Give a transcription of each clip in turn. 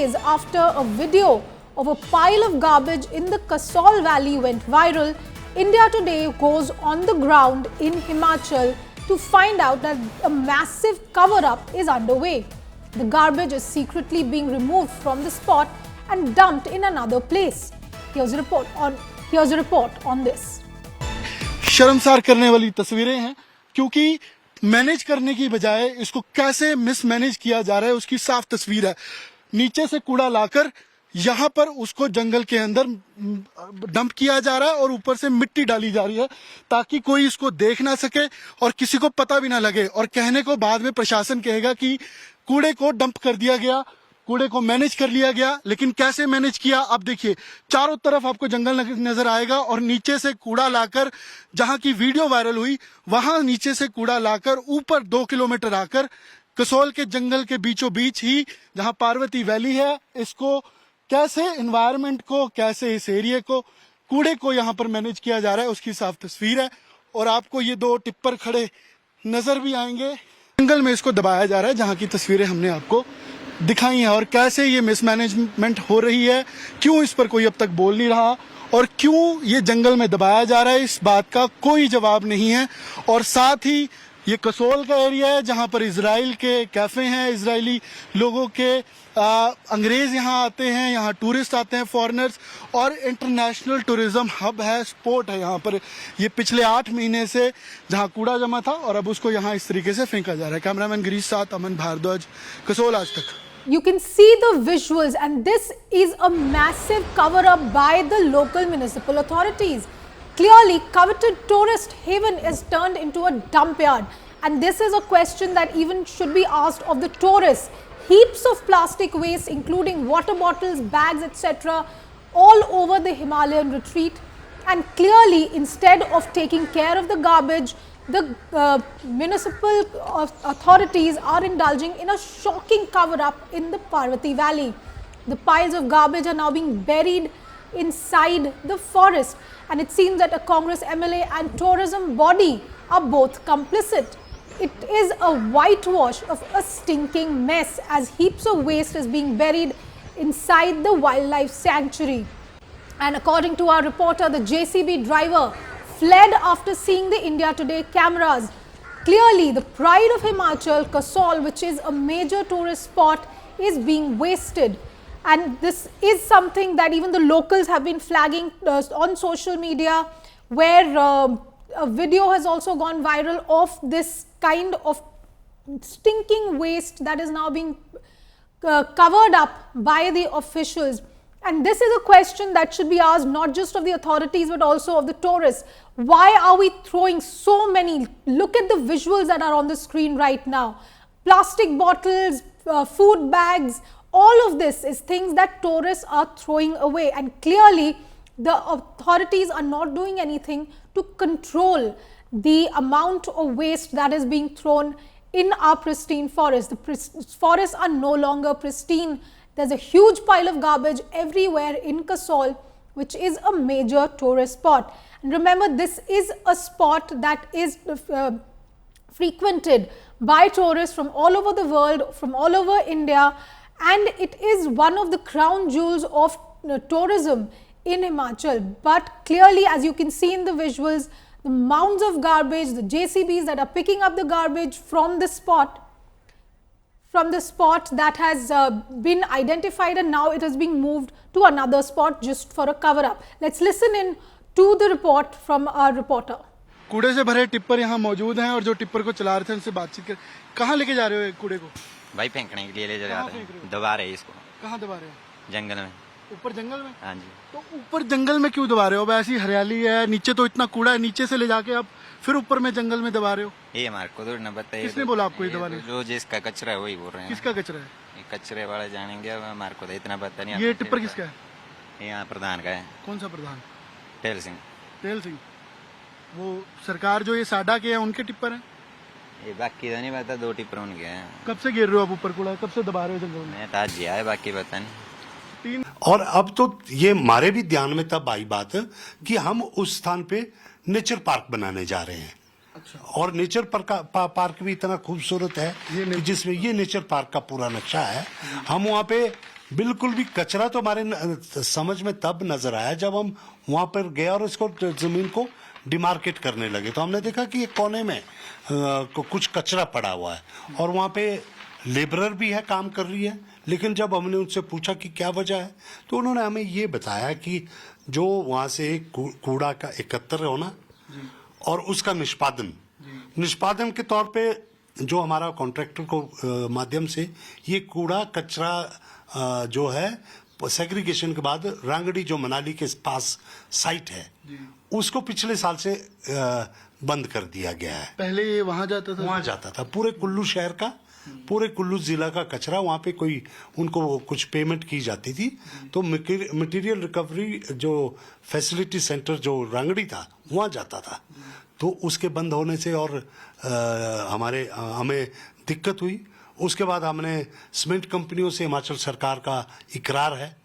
days after a video of a pile of garbage in the Kasol Valley went viral, India Today goes on the ground in Himachal to find out that a massive cover-up is underway. The garbage is secretly being removed from the spot and dumped in another place. Here's a report on this. शर्मसार करने वाली तस्वीरें हैं, क्योंकि manage करने की बजाय इसको कैसे मिसमैनेज किया जा रहा है उसकी साफ तस्वीर है। नीचे से कूड़ा लाकर यहाँ पर उसको जंगल के अंदर डंप किया जा रहा है और ऊपर से मिट्टी डाली जा रही है ताकि कोई इसको देख ना सके और किसी को पता भी ना लगे, और कहने को बाद में प्रशासन कहेगा कि कूड़े को डंप कर दिया गया, कूड़े को मैनेज कर लिया गया। लेकिन कैसे मैनेज किया, आप देखिए चारों तरफ आपको जंगल नजर आएगा और नीचे से कूड़ा लाकर, जहां की वीडियो वायरल हुई वहां नीचे से कूड़ा लाकर ऊपर 2 किलोमीटर आकर कसोल के जंगल के बीचों बीच ही जहां पार्वती वैली है, इसको कैसे एनवायरनमेंट को, कैसे इस एरिया को, कूड़े को यहाँ पर मैनेज किया जा रहा है उसकी साफ तस्वीर है। और आपको ये 2 टिप्पर खड़े नजर भी आएंगे। जंगल में इसको दबाया जा रहा है, जहाँ की तस्वीरें हमने आपको दिखाई है। और कैसे ये मिसमैनेजमेंट हो रही है, क्यों इस पर कोई अब तक बोल नहीं रहा और क्यों ये जंगल में दबाया जा रहा है, इस बात का कोई जवाब नहीं है। और साथ ही ये कसोल का एरिया है जहां पर इजराइल के कैफे हैं, इजरायली लोगों के अंग्रेज यहां आते हैं, यहां टूरिस्ट आते हैं, फॉरेनर्स, और इंटरनेशनल टूरिज्म हब है, स्पॉट है यहां पर। ये पिछले 8 महीने से जहां कूड़ा जमा था और अब उसको यहां इस तरीके से फेंका जा रहा है। कैमरामैन गिरीश साथ, अमन भारद्वाज, कसोल आज तक। You can see the visuals, and this is a massive cover-up by the local municipal authorities. Clearly, coveted tourist haven is turned into a dump yard, and this is a question that even should be asked of the tourists. Heaps of plastic waste, including water bottles, bags, etc., all over the Himalayan retreat. And clearly, instead of taking care of the garbage, the municipal authorities are indulging in a shocking cover-up in the Parvati Valley. The piles of garbage are now being buried inside the forest, and it seems that a Congress MLA and tourism body are both complicit. It is a whitewash of a stinking mess as heaps of waste is being buried inside the wildlife sanctuary. And according to our reporter, the JCB driver fled after seeing the India Today cameras. Clearly, the pride of Himachal, Kasol, which is a major tourist spot, is being wasted. And this is something that even the locals have been flagging on social media, where a video has also gone viral of this kind of stinking waste that is now being covered up by the officials. And this is a question that should be asked not just of the authorities but also of the tourists. Why are we throwing so many? Look at the visuals that are on the screen right now. Plastic bottles, food bags, all of this is things that tourists are throwing away, and clearly the authorities are not doing anything to control the amount of waste that is being thrown in our pristine forests. The forests are no longer pristine. There's a huge pile of garbage everywhere in Kasol, which is a major tourist spot. And remember, this is a spot that is frequented by tourists from all over the world, from all over India, and it is one of the crown jewels of tourism in Himachal. But clearly, as you can see in the visuals, the mounds of garbage, the JCBs that are picking up the garbage from the spot that has been identified, and now it is being moved to another spot just for a cover-up. Let's listen in to the report from our reporter. कूड़े से भरे tipper यहाँ मौजूद हैं और जो tipper को चला रहे थे उनसे बातचीत कर, कहाँ लेके जा रहे हो कूड़े को? भाई फेंकने के लिए ले जा रहे हैं, दबा रहे हैं इसको। कहाँ दबा रहे हो? जंगल में। ऊपर जंगल में? हाँ जी। तो ऊपर जंगल में क्यों दबा रहे हो? ऐसी हरियाली है, नीचे तो इतना कूड़ा है, नीचे से ले जाके आप फिर ऊपर में जंगल में दबा रहे हो? ये हमारे को तो न बताइए। किसने बोला आपको ये दबाने? जो जिसका कचरा है वही बोल रहे हैं। किसका कचरा है? ये कचरे वाले जानेंगे, हमारे को तो इतना पता नहीं। ये टिप्पर किसका है? यहाँ प्रधान का है। कौन सा प्रधान? टेल सिंह। टेल सिंह। वो सरकार जो ये साडा के है उनके टिप्पर हैं? ये बाकी तो नहीं पता, 2 टिप्पर उनके हैं। कब से गिर रहे हो आप ऊपर कूड़ा? कब से दबा रहे हो जंगल में? मैं तो आज जिया है, बाकी पता नहीं। और अब तो ये हमारे भी ध्यान में तब आई बात कि हम उस स्थान पे नेचर पार्क बनाने जा रहे हैं। अच्छा। और नेचर पार्क भी इतना खूबसूरत है कि जिसमें ये नेचर पार्क का पूरा नक्शा है। हम वहाँ पे बिल्कुल भी कचरा तो हमारे समझ में तब नजर आया जब हम वहां पर गए और इसको जमीन को डिमार्केट करने लगे, तो हमने देखा कि एक कोने में कुछ कचरा पड़ा हुआ है और वहां पे लेबरर भी है, काम कर रही है। लेकिन जब हमने उनसे पूछा कि क्या वजह है, तो उन्होंने हमें ये बताया कि जो वहां से कूड़ा का एकत्र होना और उसका निष्पादन के तौर पे जो हमारा कॉन्ट्रैक्टर को माध्यम से ये कूड़ा कचरा जो है सेग्रीगेशन के बाद रांगड़ी जो मनाली के पास साइट है उसको पिछले साल से बंद कर दिया गया है। पहले ये वहां जाता था पूरे कुल्लू शहर का, पूरे कुल्लू जिला का कचरा वहां पे कोई उनको कुछ पेमेंट की जाती थी तो मटेरियल रिकवरी जो फैसिलिटी सेंटर जो रांगड़ी था वहां जाता था। तो उसके बंद होने से और हमें दिक्कत हुई। उसके बाद हमने सीमेंट कंपनियों से हिमाचल सरकार का इकरार है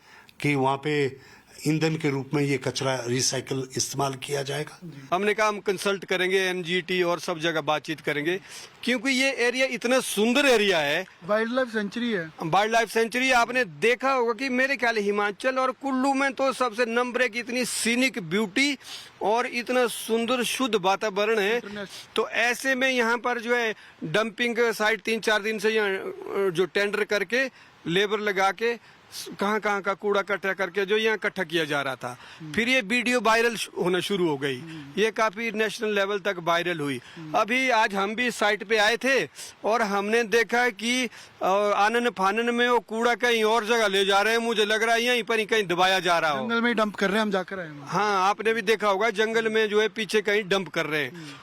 कि वहां पे ईंधन के रूप में ये कचरा रिसाइकल इस्तेमाल किया जाएगा। हमने कहा हम कंसल्ट करेंगे, एनजीटी और सब जगह बातचीत करेंगे, क्योंकि ये एरिया इतना सुंदर एरिया है, वाइल्ड लाइफ सेंचुरी है। वाइल्ड लाइफ सेंचुरी आपने देखा होगा कि मेरे ख्याल हिमाचल और कुल्लू में तो सबसे नंबर एक इतनी सीनिक ब्यूटी और इतना सुंदर शुद्ध वातावरण है। तो ऐसे में यहाँ पर जो है डंपिंग साइट 3-4 दिन से यहाँ जो टेंडर करके लेबर लगा के कहाँ का कूड़ा इकट्ठा करके जो यहाँ इकट्ठा किया जा रहा था, फिर ये वीडियो वायरल होना शुरू हो गई, ये काफी नेशनल लेवल तक वायरल हुई। अभी आज हम भी साइट पे आए थे और हमने देखा कि आनन फानन में वो कूड़ा कहीं और जगह ले जा रहे हैं, मुझे लग रहा है यहीं पर ही कहीं दबाया जा रहा हो। जंगल में डंप कर रहे हैं, हम जाकर आए हैं। हाँ, आपने भी देखा होगा जंगल में जो है पीछे कहीं डंप कर रहे हैं